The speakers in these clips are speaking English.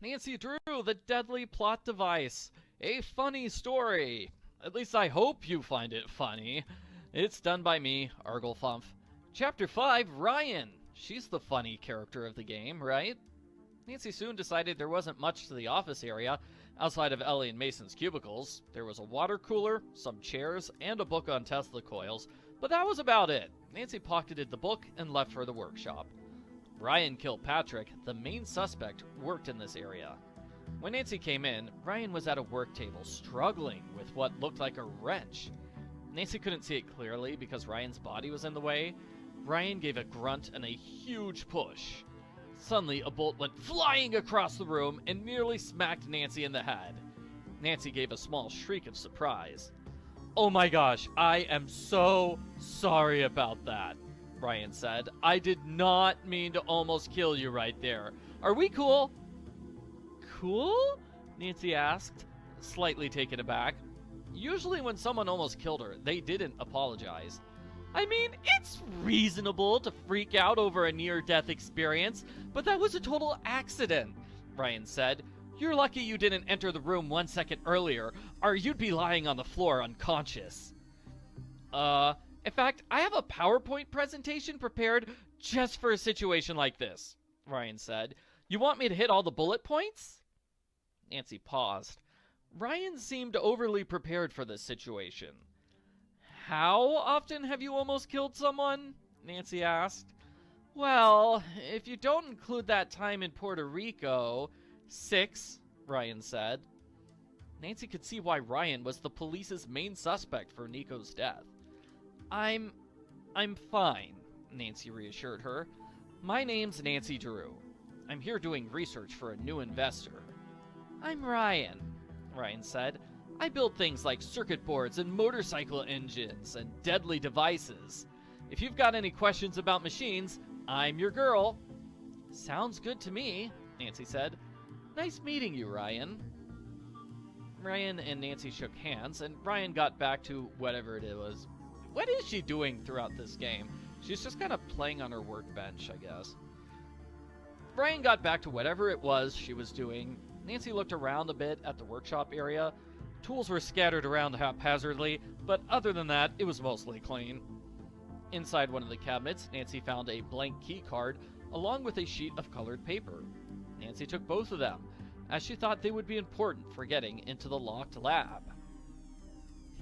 Nancy Drew, the deadly plot device. A funny story. At least I hope you find it funny. It's done by me, Arglefumph. Chapter 5, Ryan. She's the funny character of the game, right? Nancy soon decided there wasn't much to the office area outside of Ellie and Mason's cubicles. There was a water cooler, some chairs, and a book on Tesla coils, but that was about it. Nancy pocketed the book and left for the workshop. Ryan Kilpatrick, the main suspect, worked in this area. When Nancy came in, Ryan was at a work table struggling with what looked like a wrench. Nancy couldn't see it clearly because Ryan's body was in the way. Ryan gave a grunt and a huge push. Suddenly, a bolt went flying across the room and nearly smacked Nancy in the head. Nancy gave a small shriek of surprise. "Oh my gosh, I am so sorry about that," Ryan said. "I did not mean to almost kill you right there. Are we cool?" "Cool?" Nancy asked, slightly taken aback. Usually when someone almost killed her, they didn't apologize. "I mean, it's reasonable to freak out over a near-death experience, but that was a total accident," Ryan said. "You're lucky you didn't enter the room 1 second earlier, or you'd be lying on the floor unconscious." In fact, I have a PowerPoint presentation prepared just for a situation like this," Ryan said. "You want me to hit all the bullet points?" Nancy paused. Ryan seemed overly prepared for this situation. "How often have you almost killed someone?" Nancy asked. "Well, if you don't include that time in Puerto Rico, 6, Ryan said. Nancy could see why Ryan was the police's main suspect for Nico's death. I'm fine," Nancy reassured her. "My name's Nancy Drew. I'm here doing research for a new investor." "I'm Ryan," Ryan said. "I build things like circuit boards and motorcycle engines and deadly devices. If you've got any questions about machines, I'm your girl." "Sounds good to me," Nancy said. "Nice meeting you, Ryan." Ryan and Nancy shook hands, and Ryan got back to whatever it was. What is she doing throughout this game? She's just kind of playing on her workbench, I guess. Ryan got back to whatever it was she was doing. Nancy looked around a bit at the workshop area. Tools were scattered around haphazardly, but other than that, it was mostly clean. Inside one of the cabinets, Nancy found a blank keycard along with a sheet of colored paper. Nancy took both of them, as she thought they would be important for getting into the locked lab.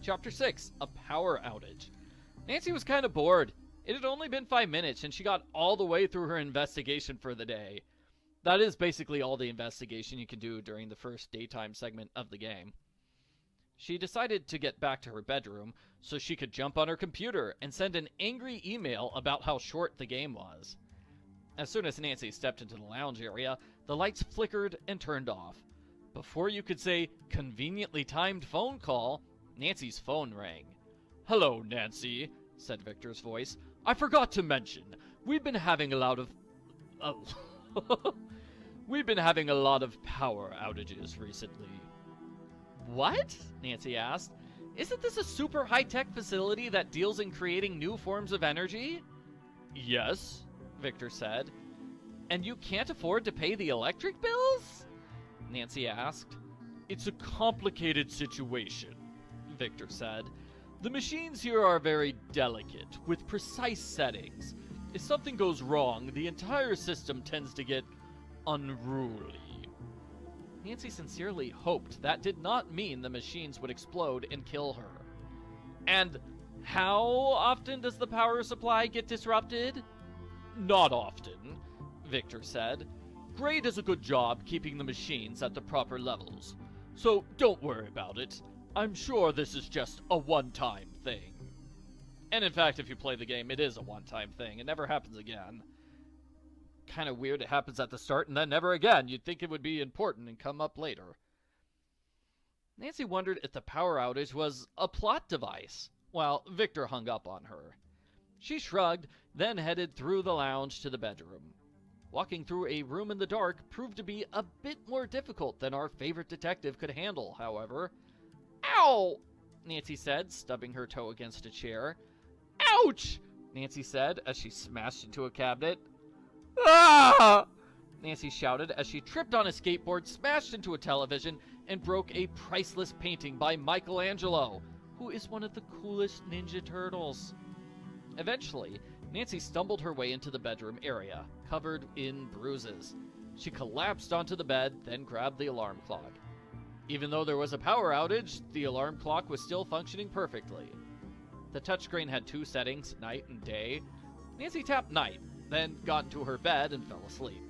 Chapter 6, A Power Outage. Nancy was kind of bored. It had only been 5 minutes, and she got all the way through her investigation for the day. That is basically all the investigation you can do during the first daytime segment of the game. She decided to get back to her bedroom so she could jump on her computer and send an angry email about how short the game was. As soon as Nancy stepped into the lounge area, the lights flickered and turned off. Before you could say, "conveniently timed phone call," Nancy's phone rang. "Hello, Nancy," said Victor's voice. "I forgot to mention, we've been having a lot of power outages recently." "What?" Nancy asked. "Isn't this a super high-tech facility that deals in creating new forms of energy?" "Yes," Victor said. "And you can't afford to pay the electric bills?" Nancy asked. "It's a complicated situation," Victor said. "The machines here are very delicate, with precise settings. If something goes wrong, the entire system tends to get unruly." Nancy sincerely hoped that did not mean the machines would explode and kill her. "And how often does the power supply get disrupted?" "Not often," Victor said. "Gray does a good job keeping the machines at the proper levels. So don't worry about it. I'm sure this is just a one-time thing." And in fact, if you play the game, it is a one-time thing. It never happens again. Kind of weird it happens at the start and then never again. You'd think it would be important and come up later. Nancy wondered if the power outage was a plot device, while Victor hung up on her. She shrugged, then headed through the lounge to the bedroom. Walking through a room in the dark proved to be a bit more difficult than our favorite detective could handle, however. "Ow!" Nancy said, stubbing her toe against a chair. "Ouch!" Nancy said as she smashed into a cabinet. "Ah!" Nancy shouted as she tripped on a skateboard, smashed into a television, and broke a priceless painting by Michelangelo, who is one of the coolest Ninja Turtles. Eventually, Nancy stumbled her way into the bedroom area, covered in bruises. She collapsed onto the bed, then grabbed the alarm clock. Even though there was a power outage, the alarm clock was still functioning perfectly. The touchscreen had two settings, night and day. Nancy tapped night, then got into her bed and fell asleep.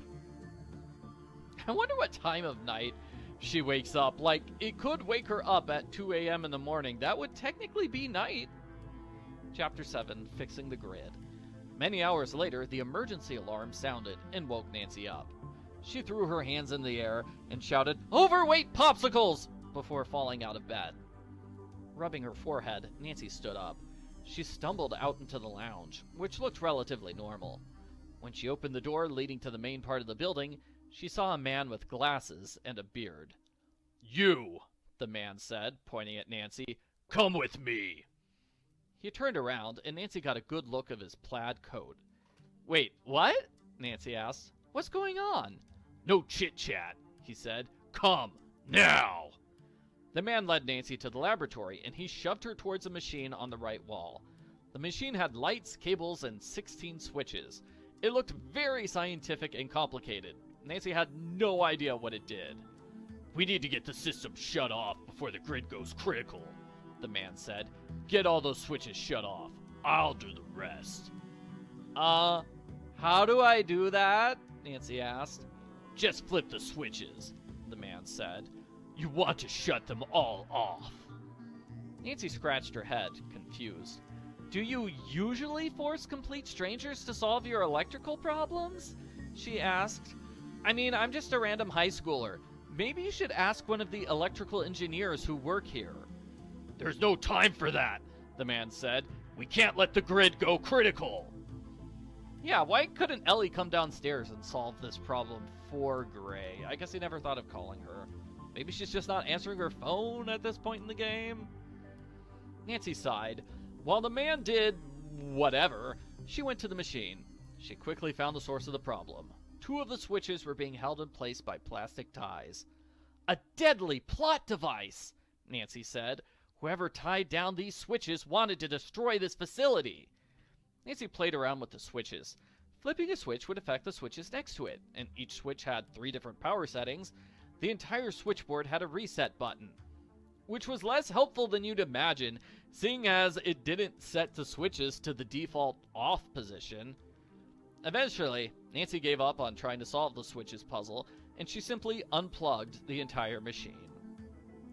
I wonder what time of night she wakes up. Like, it could wake her up at 2 a.m. in the morning. That would technically be night. Chapter 7, Fixing the Grid. Many hours later, the emergency alarm sounded and woke Nancy up. She threw her hands in the air and shouted, "Overweight popsicles!" before falling out of bed. Rubbing her forehead, Nancy stood up. She stumbled out into the lounge, which looked relatively normal. When she opened the door leading to the main part of the building, she saw a man with glasses and a beard. "You," the man said, pointing at Nancy, "come with me." He turned around, and Nancy got a good look of his plaid coat. "Wait, what?" Nancy asked. "What's going on?" "No chit-chat," he said. "Come, now!" The man led Nancy to the laboratory, and he shoved her towards a machine on the right wall. The machine had lights, cables, and 16 switches. It looked very scientific and complicated. Nancy had no idea what it did. "We need to get the system shut off before the grid goes critical," the man said. "Get all those switches shut off. I'll do the rest." How do I do that?" Nancy asked. "Just flip the switches," the man said. "You want to shut them all off." Nancy scratched her head, confused. "Do you usually force complete strangers to solve your electrical problems?" she asked. "I mean, I'm just a random high schooler. Maybe you should ask one of the electrical engineers who work here." "There's no time for that," the man said. "We can't let the grid go critical." Yeah, why couldn't Ellie come downstairs and solve this problem for Gray? I guess he never thought of calling her. Maybe she's just not answering her phone at this point in the game? Nancy sighed. While the man did whatever, she went to the machine. She quickly found the source of the problem. Two of the switches were being held in place by plastic ties. "A deadly plot device," Nancy said. "Whoever tied down these switches wanted to destroy this facility." Nancy played around with the switches. Flipping a switch would affect the switches next to it, and each switch had 3 different power settings. The entire switchboard had a reset button, which was less helpful than you'd imagine, seeing as it didn't set the switches to the default off position. Eventually, Nancy gave up on trying to solve the switches puzzle, and she simply unplugged the entire machine.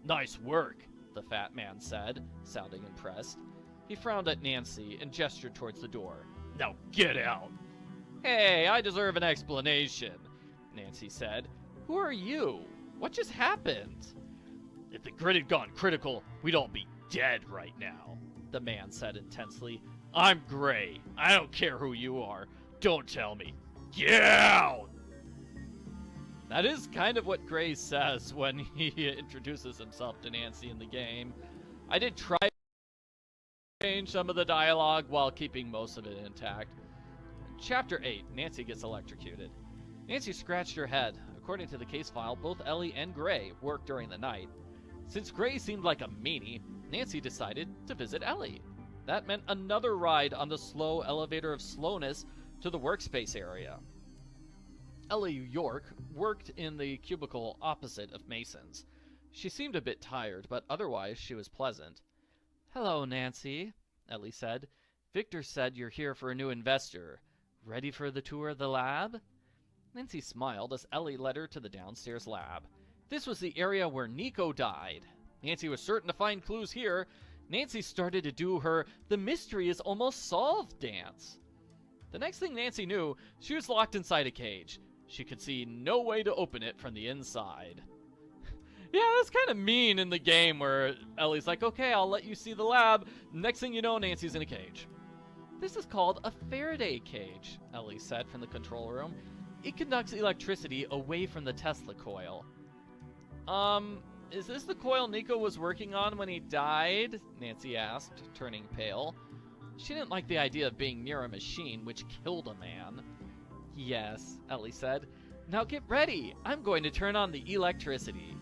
"Nice work," the fat man said, sounding impressed. He frowned at Nancy and gestured towards the door. "Now get out." "Hey, I deserve an explanation," Nancy said. "Who are you? What just happened?" "If the grid had gone critical, we'd all be dead right now," the man said intensely. "I'm Gray. I don't care who you are. Don't tell me. Get out!" That is kind of what Gray says when he introduces himself to Nancy in the game. I did try to change some of the dialogue while keeping most of it intact. Chapter 8, Nancy gets electrocuted. Nancy scratched her head. According to the case file, both Ellie and Gray worked during the night. Since Gray seemed like a meanie, Nancy decided to visit Ellie. That meant another ride on the slow elevator of slowness to the workspace area. Ellie York worked in the cubicle opposite of Mason's. She seemed a bit tired, but otherwise she was pleasant. "Hello, Nancy," Ellie said. "Victor said you're here for a new investor. Ready for the tour of the lab?" Nancy smiled as Ellie led her to the downstairs lab. This was the area where Nico died. Nancy was certain to find clues here. Nancy started to do her "the mystery is almost solved" dance. The next thing Nancy knew, she was locked inside a cage. She could see no way to open it from the inside. Yeah, that's kind of mean in the game where Ellie's like, "Okay, I'll let you see the lab." Next thing you know, Nancy's in a cage. "This is called a Faraday cage," Ellie said from the control room. "It conducts electricity away from the Tesla coil." Is this the coil Nico was working on when he died?" Nancy asked, turning pale. She didn't like the idea of being near a machine which killed a man. "Yes," Ellie said. Now get ready. I'm going to turn on the electricity.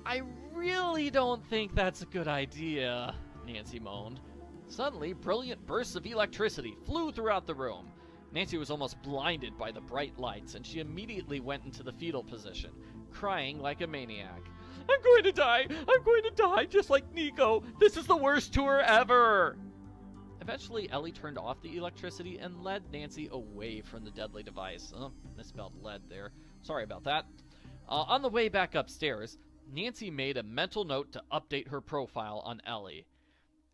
I really don't think that's a good idea, Nancy moaned. Suddenly, brilliant bursts of electricity flew throughout the room. Nancy was almost blinded by the bright lights, and she immediately went into the fetal position, crying like a maniac. I'm going to die! I'm going to die just like Nico! This is the worst tour ever! Eventually, Ellie turned off the electricity and led Nancy away from the deadly device. Oh, misspelled lead there. Sorry about that. On the way back upstairs, Nancy made a mental note to update her profile on Ellie.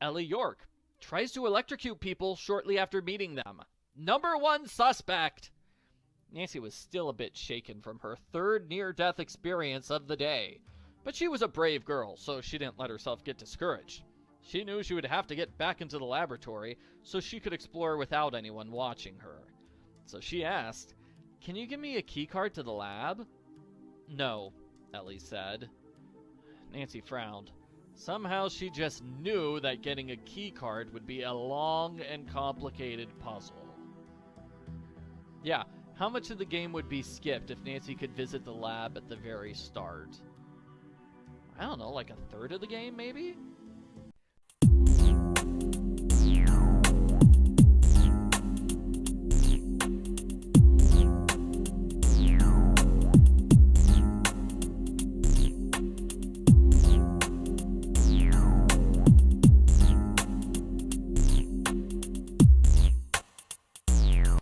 Ellie York tries to electrocute people shortly after meeting them. #1 suspect! Nancy was still a bit shaken from her third near-death experience of the day. But she was a brave girl, so she didn't let herself get discouraged. She knew she would have to get back into the laboratory so she could explore without anyone watching her. So she asked, "Can you give me a keycard to the lab?" "No," Ellie said. Nancy frowned. Somehow she just knew that getting a keycard would be a long and complicated puzzle. Yeah, how much of the game would be skipped if Nancy could visit the lab at the very start? I don't know, like a third of the game, maybe?